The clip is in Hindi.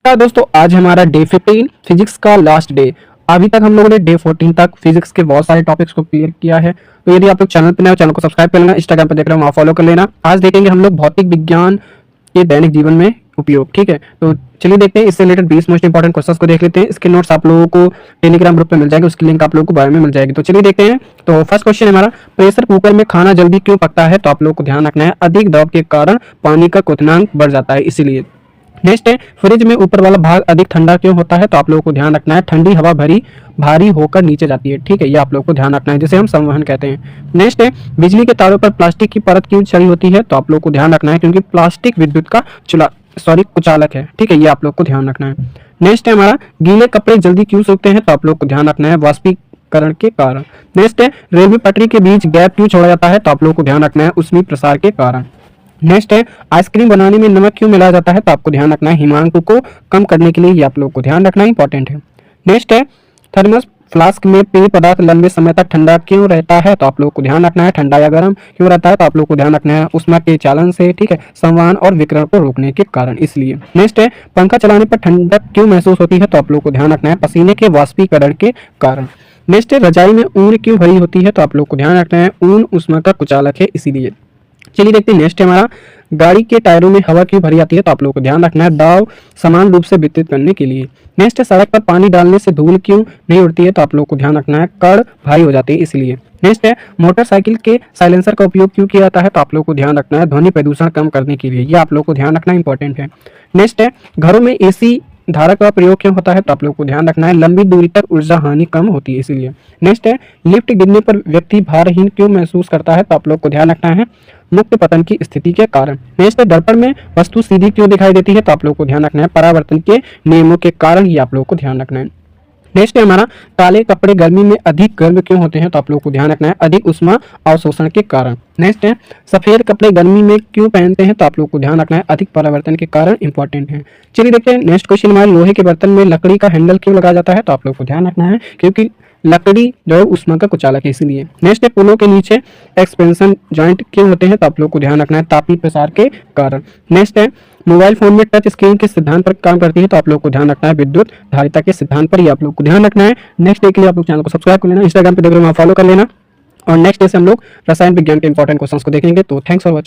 नमस्कार दोस्तों, आज हमारा डे 15 फिजिक्स का लास्ट डे। अभी तक हम लोगों ने डे 14 तक फिजिक्स के बहुत सारे टॉपिक्स को क्लियर किया है। तो यदि आप लोग चैनल पर नए हो, चैनल को सब्सक्राइब कर लेना। इंस्टाग्राम पर देख रहे हो, वहाँ फॉलो कर लेना। आज देखेंगे हम लोग भौतिक विज्ञान के दैनिक जीवन में उपयोग। ठीक है, तो चलिए देखते हैं। इससे रिलेटेड 20 मोस्ट इंपॉर्टेंट क्वेश्चंस को देख लेते हैं। इसके नोट्स आप लोगों को टेलीग्राम ग्रुप पे मिल जाएंगे, उसकी लिंक आप लोगों को बायो में मिल जाएगी। तो चलिए देखते हैं। तो फर्स्ट क्वेश्चन है हमारा, प्रेशर कुकर में खाना जल्दी क्यों पकता है? तो आप लोगों को ध्यान रखना है, अधिक दबाव के कारण पानी का क्वथनांक बढ़ जाता है, इसीलिए। नेक्स्ट है, फ्रिज में ऊपर वाला भाग अधिक ठंडा क्यों होता है? तो आप लोगों को ध्यान रखना है, ठंडी हवा भारी होकर नीचे जाती है। ठीक है, ये आप लोगों को ध्यान रखना है, जिसे हम संवहन कहते हैं। नेक्स्ट है, बिजली के तारों पर प्लास्टिक की परत क्यों छड़ी होती है? तो आप लोगों को ध्यान रखना है, क्योंकि प्लास्टिक विद्युत का कुचालक है। ठीक है, ये आप लोग को ध्यान रखना है। नेक्स्ट है हमारा, गीले कपड़े जल्दी क्यों सूखते हैं? तो आप लोग को ध्यान रखना है, वाष्पीकरण के कारण। नेक्स्ट है, रेलवे पटरी के बीच गैप क्यों छोड़ा जाता है? तो आप लोग को ध्यान रखना है, ऊष्मीय प्रसार के कारण। नेक्स्ट है, आइसक्रीम बनाने में नमक क्यों मिलाया जाता है? तो आपको ध्यान रखना है, हिमांक को कम करने के लिए। ये आप लोग को ध्यान रखना इंपॉर्टेंट है। नेक्स्ट है, थर्मस फ्लास्क में पेय पदार्थ लंबे समय तक ठंडा क्यों रहता है? तो आप लोग को ध्यान रखना है, ठंडा या गर्म क्यों रहता है? तो आप लोग को ध्यान रखना है, ऊष्मा के चालन से। ठीक है, संवहन और विकिरण को रोकने के कारण, इसलिए। नेक्स्ट है, पंखा चलाने पर ठंडक क्यों महसूस होती है? तो आप लोग को ध्यान रखना है, पसीने के वाष्पीकरण के कारण। नेक्स्ट है, रजाई में ऊन क्यों भरी होती है? तो आप लोग को ध्यान रखना है, ऊन ऊष्मा का कुचालक है, इसीलिए। चलिए देखते हैं। नेक्स्ट है हमारा, गाड़ी के टायरों में हवा क्यों भरी आती है? तो आप लोगों को ध्यान रखना है, दाव समान रूप से वितरित करने के लिए। नेक्स्ट है, सड़क पर पानी डालने से धूल क्यों नहीं उड़ती है? तो आप लोगों को ध्यान रखना है, कण भारी हो जाती है, इसलिए। नेक्स्ट है, मोटरसाइकिल के साइलेंसर का उपयोग क्यों किया जाता है? तो आप लोगों को ध्यान रखना है, ध्वनि प्रदूषण कम करने के लिए। ये आप लोगों को ध्यान रखना इंपॉर्टेंट है। नेक्स्ट है, घरों में एसी धारा का प्रयोग क्यों होता है? तो आप लोगों को ध्यान रखना है, लंबी दूरी तक ऊर्जा हानि कम होती है, इसीलिए। नेक्स्ट है, लिफ्ट गिरने पर व्यक्ति भारहीन क्यों महसूस करता है? तो आप लोग को ध्यान रखना है, मुक्त पतन की स्थिति के कारण। नेक्स्ट है, दर्पण में वस्तु सीधी क्यों दिखाई देती है? तो आप लोग को ध्यान रखना है, परावर्तन के नियमों के कारण। ये आप लोग को ध्यान रखना है। नेक्स्ट है हमारा, काले कपड़े गर्मी में अधिक गर्म क्यों होते हैं? तो आप लोग को ध्यान रखना है, अधिक ऊष्मा अवशोषण के कारण। नेक्स्ट है, सफेद कपड़े गर्मी में क्यों पहनते हैं? तो आप लोग को ध्यान रखना है, अधिक परावर्तन के कारण, इंपॉर्टेंट है। चलिए देखते हैं। नेक्स्ट क्वेश्चन हमारे, लोहे के बर्तन में लकड़ी का हैंडल क्यों लगाया जाता है? तो आप लोग को ध्यान रखना है, क्योंकि लकड़ी जो है ऊष्मा का कुचालक है, इसलिए। नेक्स्ट है, पुलों के नीचे एक्सपेंशन जॉइंट क्यों होते हैं? तो आप लोग को ध्यान रखना है, तापीय प्रसार के कारण। नेक्स्ट है, मोबाइल फोन में टच स्क्रीन के सिद्धांत पर काम करती है? तो आप लोग को ध्यान रखना है, विद्युत धारिता के सिद्धांत पर। ये आप लोग को ध्यान रखना है। नेक्स्ट डे के लिए आप लोग चैनल को सब्सक्राइब कर लेना, इंस्टाग्राम पे देख रहे हो, फॉलो कर लेना। और नेक्स्ट डे से हम लोग रसायन विज्ञान के इंपॉर्टेंट क्वेश्चंस को देखेंगे। तो थैंक्स फॉर वॉचिंग।